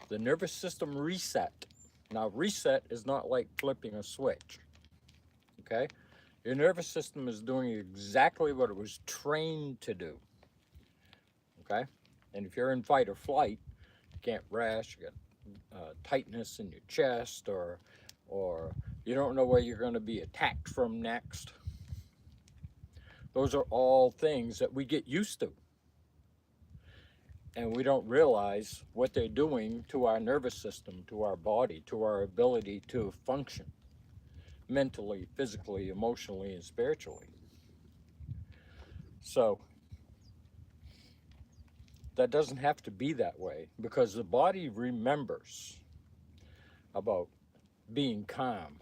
The nervous system reset. Now, reset is not like flipping a switch, okay? Your nervous system is doing exactly what it was trained to do, okay? And if you're in fight or flight, you can't rest, you got tightness in your chest, or you don't know where you're going to be attacked from next. Those are all things that we get used to, and we don't realize what they're doing to our nervous system, to our body, to our ability to function mentally, physically, emotionally, and spiritually. So that doesn't have to be that way because the body remembers about being calm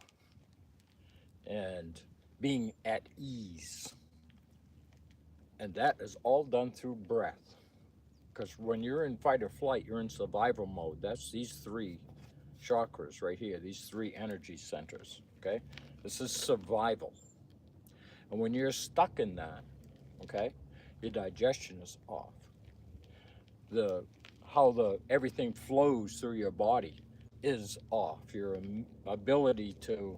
and being at ease. And that is all done through breath. Because when you're in fight or flight, you're in survival mode. That's these three chakras right here, these three energy centers. Okay? This is survival. And when you're stuck in that, okay, your digestion is off. The how the everything flows through your body is off. Your ability to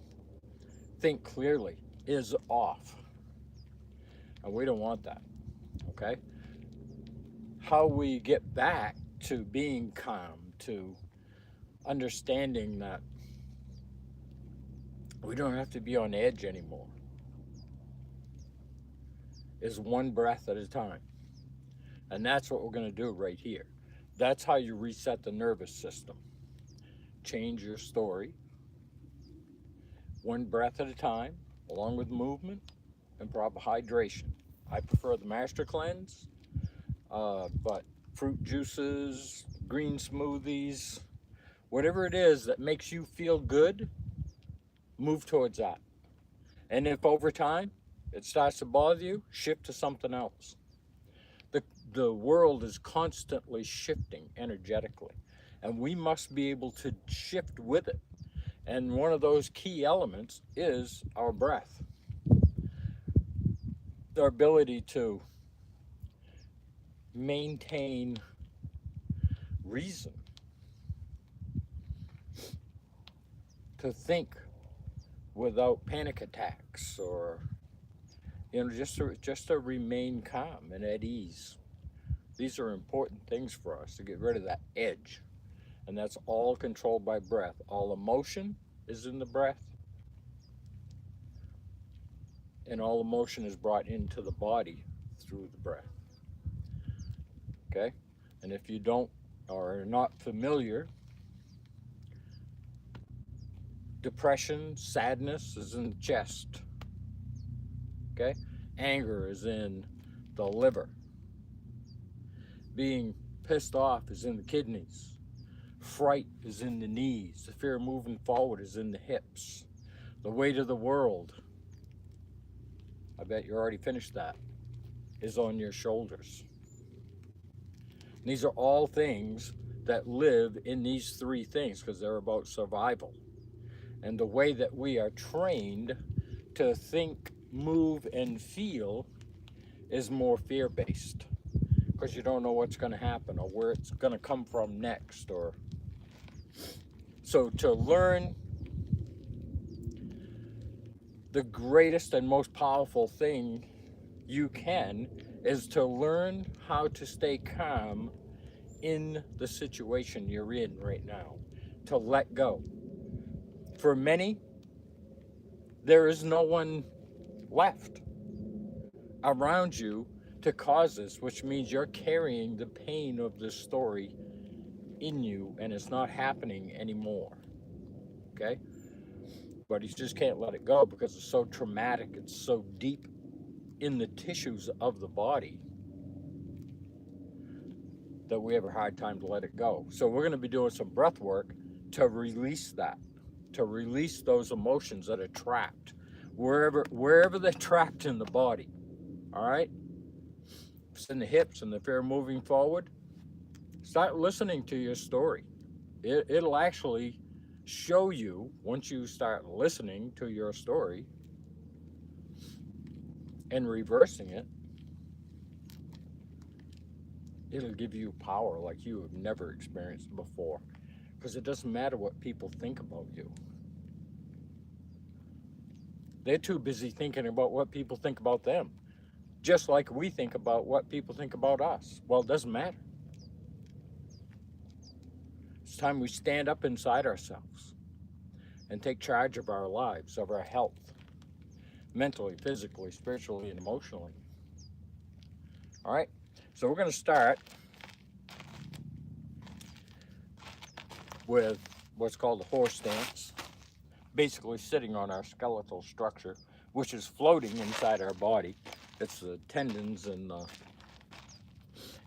think clearly is off. And we don't want that. Okay? How we get back to being calm, to understanding that we don't have to be on edge anymore, is one breath at a time. And that's what we're going to do right here. That's how you reset the nervous system. Change your story, one breath at a time, along with movement and proper hydration. I prefer the Master Cleanse, but fruit juices, green smoothies, whatever it is that makes you feel good, move towards that. And if over time it starts to bother you, shift to something else. The, the world is constantly shifting energetically, and we must be able to shift with it. And one of those key elements is our breath, our ability to maintain reason, to think without panic attacks, or just to remain calm and at ease. These are important things for us to get rid of that edge, and that's all controlled by breath. All emotion is in the breath, and all emotion is brought into the body through the breath. Okay, and if you don't or are not familiar, depression, sadness is in the chest. Okay, anger is in the liver. Being pissed off is in the kidneys. Fright is in the knees. The fear of moving forward is in the hips. The weight of the world, I bet you already finished that, is on your shoulders. And these are all things that live in these three things because they're about survival. And the way that we are trained to think, move, and feel is more fear based because you don't know what's going to happen or where it's going to come from next. Or so to learn, the greatest and most powerful thing you can is to learn how to stay calm in the situation you're in right now, to let go. For many, there is no one left around you to cause this, which means you're carrying the pain of this story in you and it's not happening anymore. Okay? But you just can't let it go because it's so traumatic, it's so deep in the tissues of the body that we have a hard time to let it go. So we're going to be doing some breath work to release that, to release those emotions that are trapped wherever they're trapped in the body. All right? If it's in the hips and the fear of moving forward, start listening to your story. It'll actually show you, once you start listening to your story and reversing it, it'll give you power like you have never experienced before. because it doesn't matter what people think about you. They're too busy thinking about what people think about them, just like we think about what people think about us. Well, it doesn't matter. It's time we stand up inside ourselves and take charge of our lives, of our health, mentally, physically, spiritually, and emotionally. All right? So we're going to start with what's called the horse stance, basically sitting on our skeletal structure, which is floating inside our body. It's the tendons and the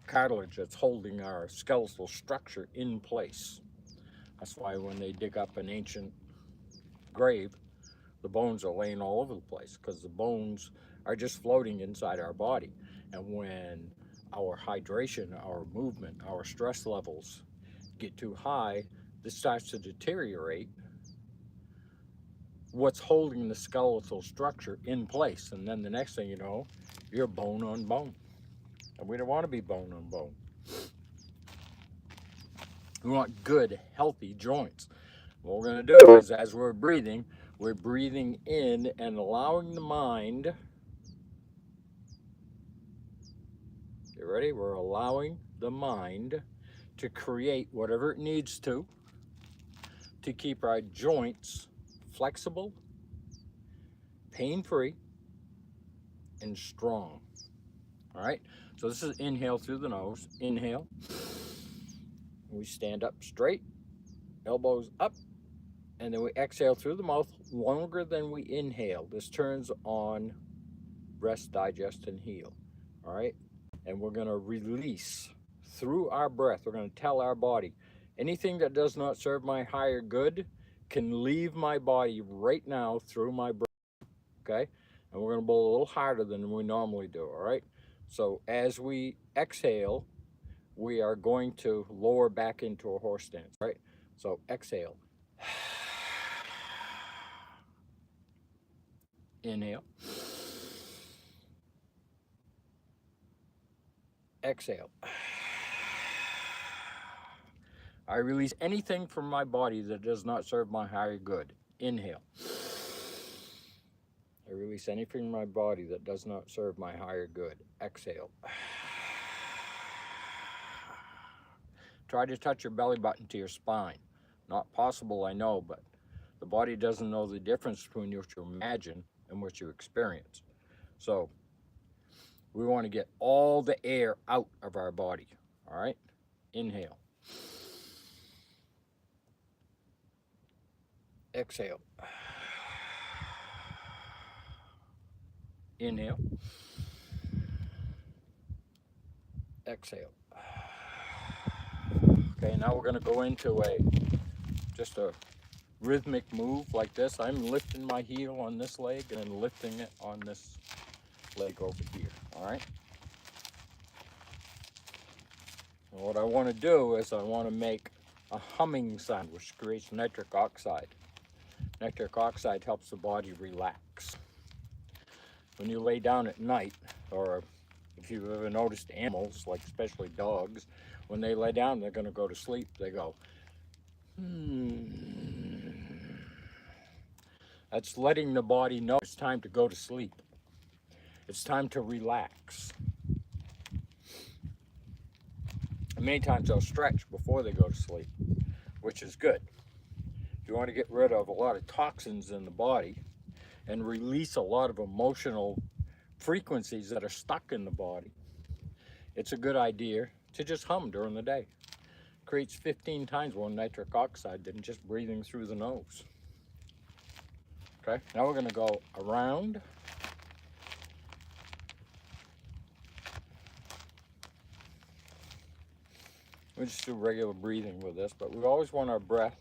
cartilage that's holding our skeletal structure in place. That's why when they dig up an ancient grave, the bones are laying all over the place, because the bones are just floating inside our body. And when our hydration, our movement, our stress levels get too high, this starts to deteriorate what's holding the skeletal structure in place. And then the next thing you know, you're bone on bone. And we don't want to be bone on bone. We want good, healthy joints. What we're going to do is, as we're breathing in and allowing the mind, you ready? We're allowing the mind to create whatever it needs to keep our joints flexible, pain-free, and strong. All right? So this is inhale through the nose. Inhale. We stand up straight, elbows up, and then we exhale through the mouth longer than we inhale. This turns on rest, digest, and heal. All right? And we're going to release through our breath. We're going to tell our body, anything that does not serve my higher good can leave my body right now through my breath. Okay? And we're going to blow a little harder than we normally do. All right? So as we exhale, we are going to lower back into a horse stance. Right? So exhale. Inhale. Exhale. I release anything from my body that does not serve my higher good. Inhale. I release anything in my body that does not serve my higher good. Exhale. Try to touch your belly button to your spine. Not possible, I know, but the body doesn't know the difference between what you imagine and what you experience. So we want to get all the air out of our body. All right? Inhale. Exhale. Inhale. Exhale. Okay, now we're going to go into just a rhythmic move like this. I'm lifting my heel on this leg and then lifting it on this leg over here. All right? And what I want to do is I want to make a humming sound, which creates nitric oxide. Nitric oxide helps the body relax. When you lay down at night, or if you've ever noticed animals, like especially dogs, when they lay down, they're going to go to sleep. They go, That's letting the body know it's time to go to sleep. It's time to relax. And many times they'll stretch before they go to sleep, which is good. If you want to get rid of a lot of toxins in the body and release a lot of emotional frequencies that are stuck in the body, it's a good idea to just hum during the day. It creates 15 times more nitric oxide than just breathing through the nose. Okay, now we're going to go around. We just do regular breathing with this, but we always want our breath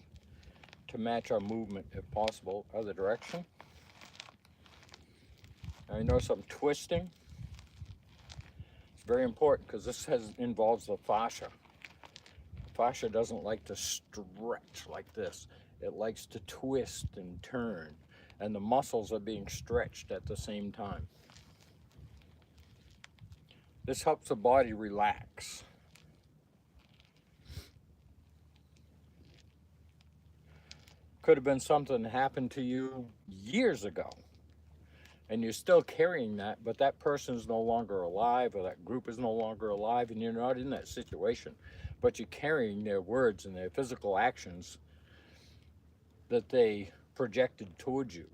to match our movement if possible, other direction. Now you notice I'm twisting. It's very important because this involves the fascia. The fascia doesn't like to stretch like this. It likes to twist and turn, and the muscles are being stretched at the same time. This helps the body relax. Could have been something that happened to you years ago, and you're still carrying that, but that person is no longer alive, or that group is no longer alive, and you're not in that situation, but you're carrying their words and their physical actions that they projected towards you.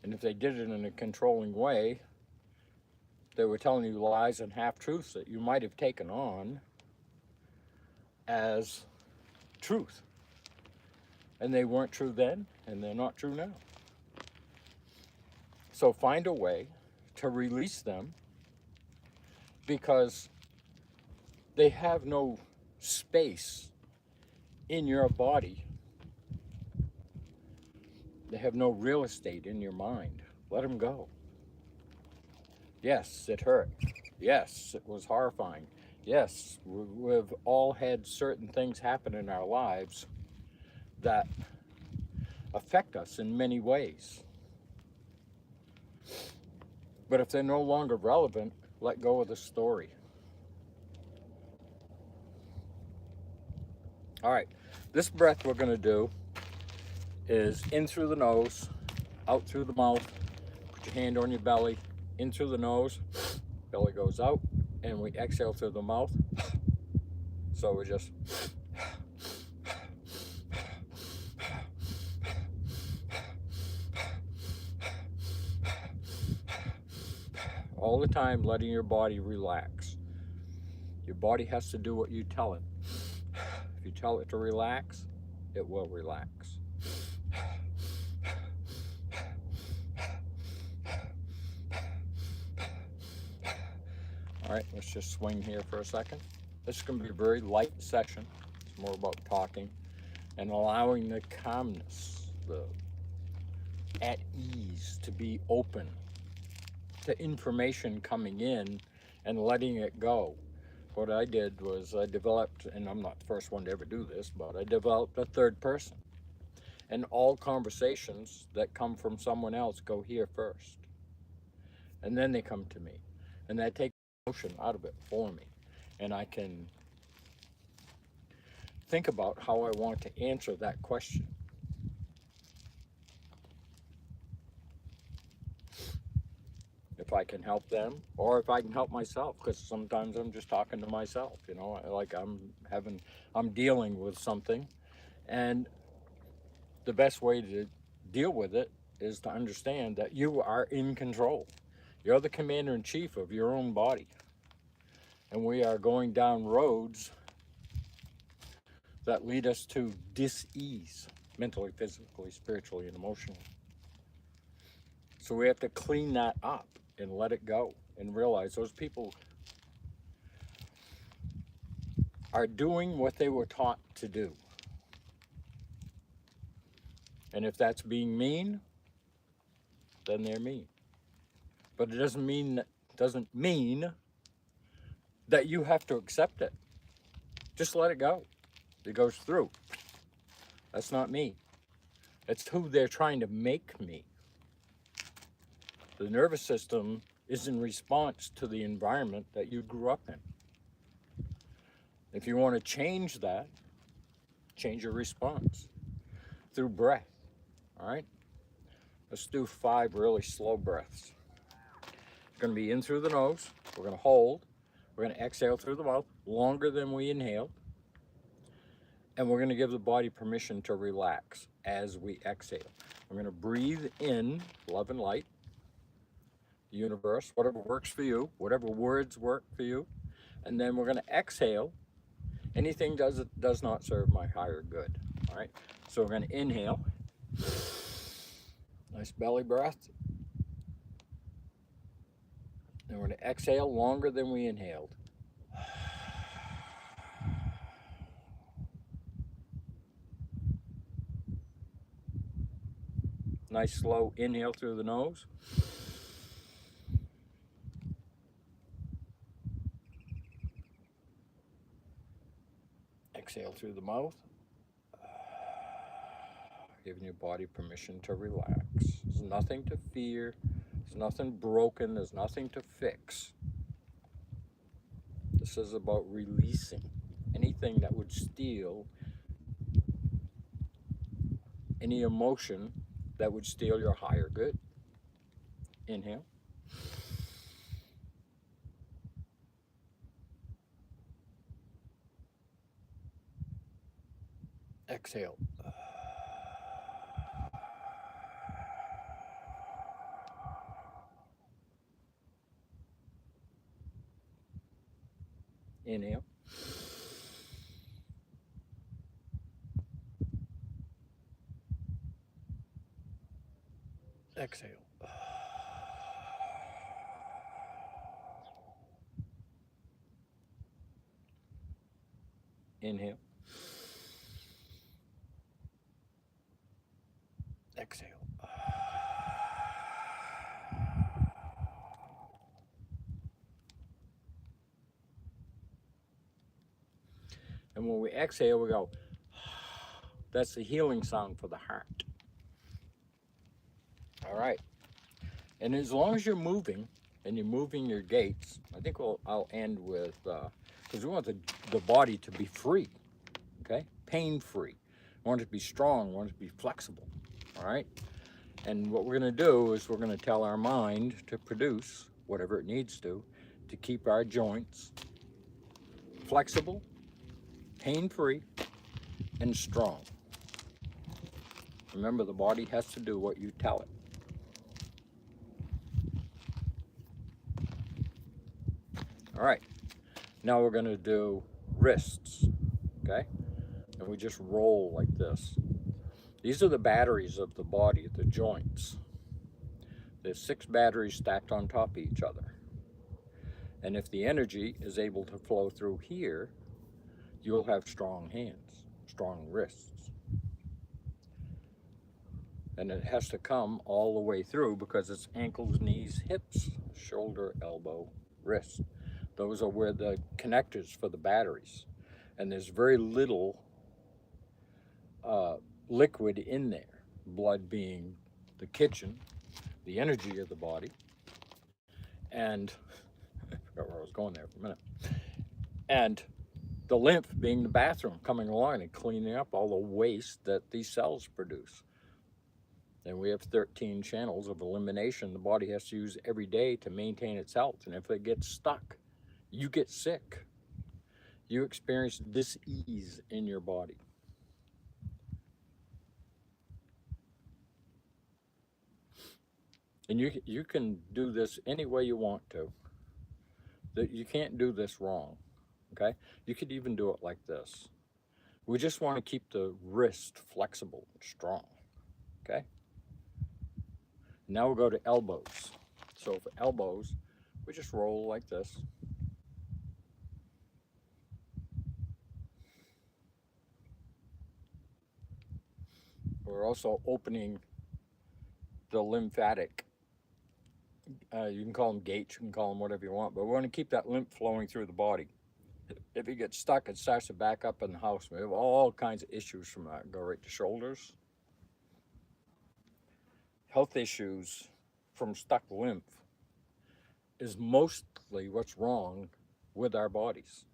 And if they did it in a controlling way, they were telling you lies and half truths that you might have taken on as truth. And they weren't true then, and they're not true now. So find a way to release them, because they have no space in your body. They have no real estate in your mind. Let them go. Yes, it hurt. Yes, it was horrifying. Yes, we've all had certain things happen in our lives that affect us in many ways. But if they're no longer relevant, let go of the story. All right, this breath we're going to do is in through the nose, out through the mouth. Put your hand on your belly, in through the nose, belly goes out, and we exhale through the mouth. So we just all the time, letting your body relax. Your body has to do what you tell it. If you tell it to relax, it will relax. All right, let's just swing here for a second. This is going to be a very light session. It's more about talking and allowing the calmness, the at ease, to be open to information coming in and letting it go. What I did was I developed, and I'm not the first one to ever do this, but I developed a third person. And all conversations that come from someone else go here first. And then they come to me. And that takes emotion out of it for me. And I can think about how I want to answer that question. If I can help them, or if I can help myself, because sometimes I'm just talking to myself, like I'm dealing with something. And the best way to deal with it is to understand that you are in control. You're the commander in chief of your own body. And we are going down roads that lead us to dis-ease, mentally, physically, spiritually, and emotionally. So we have to clean that up and let it go and realize those people are doing what they were taught to do. And if that's being mean, then they're mean. But it doesn't mean that you have to accept it. Just let it go. It goes through. That's not me. It's who they're trying to make me. The nervous system is in response to the environment that you grew up in. If you want to change that, change your response through breath. All right? Let's do 5 really slow breaths. It's going to be in through the nose. We're going to hold. We're going to exhale through the mouth longer than we inhaled. And we're going to give the body permission to relax as we exhale. We're going to breathe in love and light, the universe, whatever works for you, whatever words work for you. And then we're going to exhale anything does not serve my higher good. All right? So we're going to inhale. Nice belly breath. And we're going to exhale longer than we inhaled. Nice slow inhale through the nose. Exhale through the mouth. Giving your body permission to relax. There's nothing to fear. There's nothing broken. There's nothing to fix. This is about releasing anything that would steal any emotion that would steal your higher good. Inhale. Exhale. Inhale. Exhale. Inhale. Exhale. And when we exhale, we go, that's the healing sound for the heart. All right. And as long as you're moving and you're moving your gates, I think I'll end with, because we want the body to be free, okay? Pain-free. We want it to be strong, we want it to be flexible, all right? And what we're going to do is we're going to tell our mind to produce whatever it needs to keep our joints flexible, pain-free, and strong. Remember, the body has to do what you tell it. All right, now we're going to do wrists, okay? And we just roll like this. These are the batteries of the body, the joints. There's 6 batteries stacked on top of each other. And if the energy is able to flow through here, you'll have strong hands, strong wrists. And it has to come all the way through because it's ankles, knees, hips, shoulder, elbow, wrist. Those are where the connectors for the batteries. And there's very little liquid in there. Blood being the kitchen, the energy of the body. And I forgot where I was going there for a minute. And the lymph being the bathroom, coming along and cleaning up all the waste that these cells produce. And we have 13 channels of elimination the body has to use every day to maintain its health. And if it gets stuck, you get sick. You experience dis-ease in your body. And you can do this any way you want to. You can't do this wrong, okay? You could even do it like this. We just want to keep the wrist flexible and strong, okay? Now we'll go to elbows. So for elbows, we just roll like this. We're also opening the lymphatic. You can call them gates, you can call them whatever you want, but we want to keep that lymph flowing through the body. If it gets stuck, it starts to back up in the house. We have all kinds of issues from that. Go right to shoulders. Health issues from stuck lymph is mostly what's wrong with our bodies.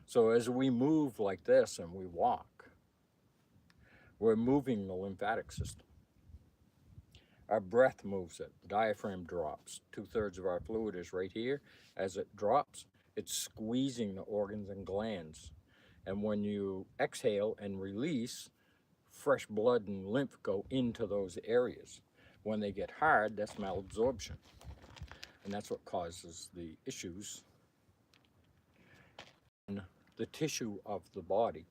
So as we move like this and we walk, we're moving the lymphatic system. Our breath moves it. The diaphragm drops. 2/3 of our fluid is right here. As it drops, it's squeezing the organs and glands. And when you exhale and release, fresh blood and lymph go into those areas. When they get hard, that's malabsorption. And that's what causes the issues in the tissue of the body.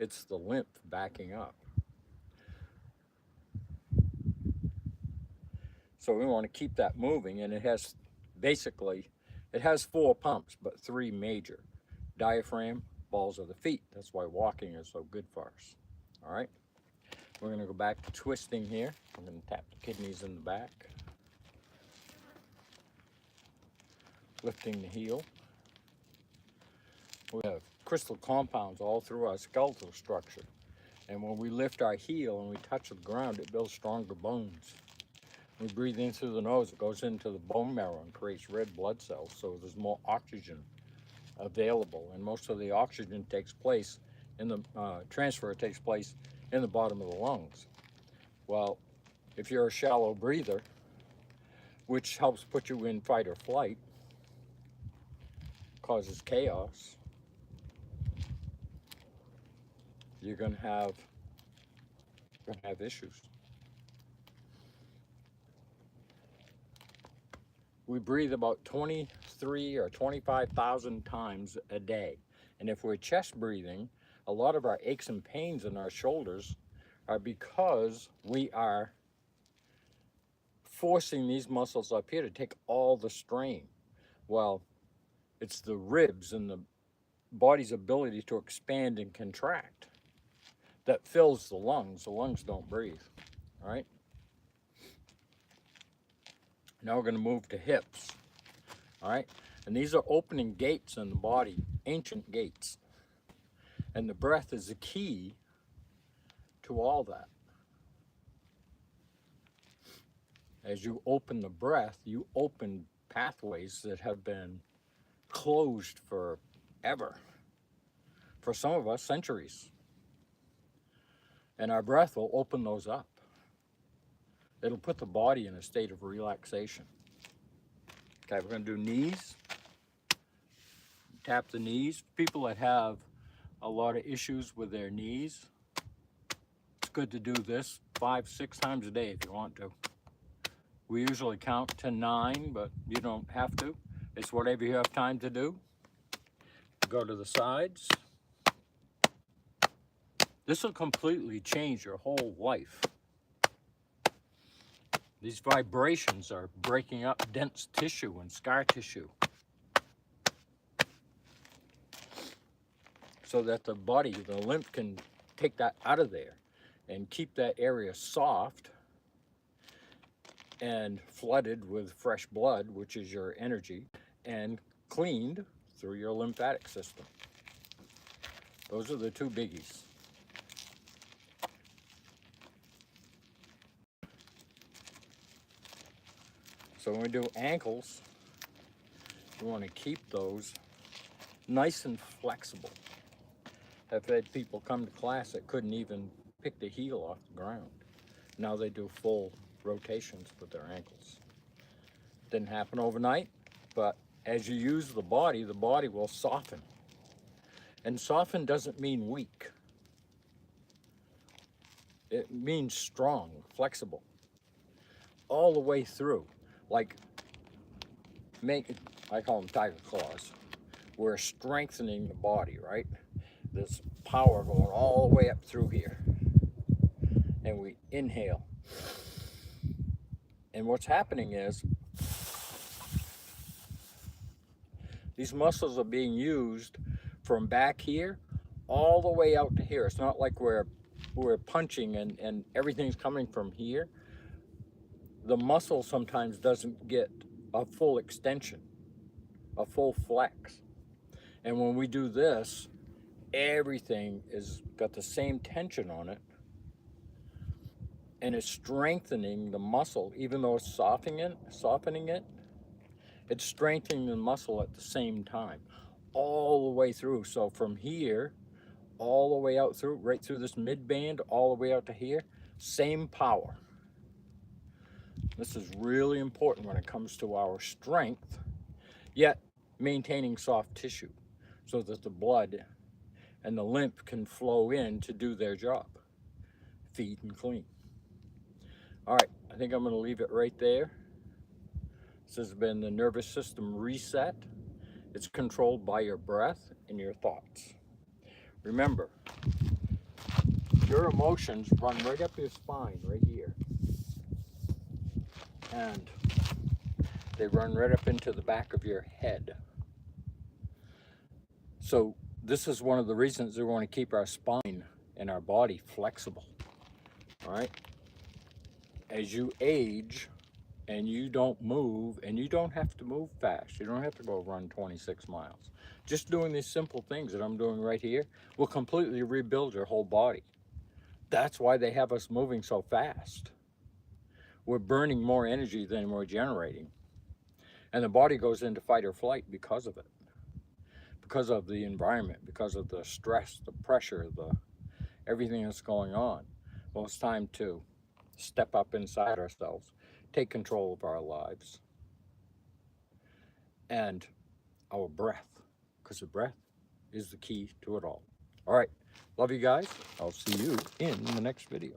It's the lymph backing up. So we want to keep that moving, and it has basically, it has 4 pumps, but 3 major. Diaphragm, balls of the feet. That's why walking is so good for us. All right, we're going to go back to twisting here. I'm going to tap the kidneys in the back. Lifting the heel. We have crystal compounds all through our skeletal structure. And when we lift our heel and we touch the ground, it builds stronger bones. We breathe in through the nose, it goes into the bone marrow and creates red blood cells, so there's more oxygen available. And most of the oxygen takes place in the transfer takes place in the bottom of the lungs. Well, if you're a shallow breather, which helps put you in fight or flight, causes chaos, you're going to have issues. We breathe about 23 or 25,000 times a day. And if we're chest breathing, a lot of our aches and pains in our shoulders are because we are forcing these muscles up here to take all the strain. Well, it's the ribs and the body's ability to expand and contract that fills the lungs. The lungs don't breathe, all right? Now we're going to move to hips, all right? And these are opening gates in the body, ancient gates. And the breath is the key to all that. As you open the breath, you open pathways that have been closed forever. For some of us, centuries. And our breath will open those up. It'll put the body in a state of relaxation. Okay, we're going to do knees. Tap the knees. People that have a lot of issues with their knees, it's good to do this 5-6 times a day if you want to. We usually count to 9, but you don't have to. It's whatever you have time to do. Go to the sides. This will completely change your whole life. These vibrations are breaking up dense tissue and scar tissue so that the body, the lymph, can take that out of there and keep that area soft and flooded with fresh blood, which is your energy, and cleaned through your lymphatic system. Those are the two biggies. So when we do ankles, you want to keep those nice and flexible. I've had people come to class that couldn't even pick the heel off the ground. Now they do full rotations with their ankles. Didn't happen overnight, but as you use the body will soften. And soften doesn't mean weak. It means strong, flexible, all the way through. Like, I call them tiger claws. We're strengthening the body, right? This power going all the way up through here. And we inhale. And what's happening is these muscles are being used from back here all the way out to here. It's not like we're punching and everything's coming from here. The muscle sometimes doesn't get a full extension, a full flex. And when we do this, everything is got the same tension on it, and it's strengthening the muscle. Even though it's softening it, it's strengthening the muscle at the same time, all the way through. So from here, all the way out through, right through this mid band, all the way out to here, same power. This is really important when it comes to our strength, yet maintaining soft tissue so that the blood and the lymph can flow in to do their job, feed and clean. All right, I think I'm going to leave it right there. This has been the nervous system reset. It's controlled by your breath and your thoughts. Remember, your emotions run right up your spine, right here. And they run right up into the back of your head. So this is one of the reasons we want to keep our spine and our body flexible. All right? As you age and you don't move, and you don't have to move fast. You don't have to go run 26 miles. Just doing these simple things that I'm doing right here will completely rebuild your whole body. That's why they have us moving so fast. We're burning more energy than we're generating. And the body goes into fight or flight because of it. Because of the environment, because of the stress, the pressure, everything that's going on. Well, it's time to step up inside ourselves, take control of our lives and our breath, because the breath is the key to it all. All right. Love you guys. I'll see you in the next video.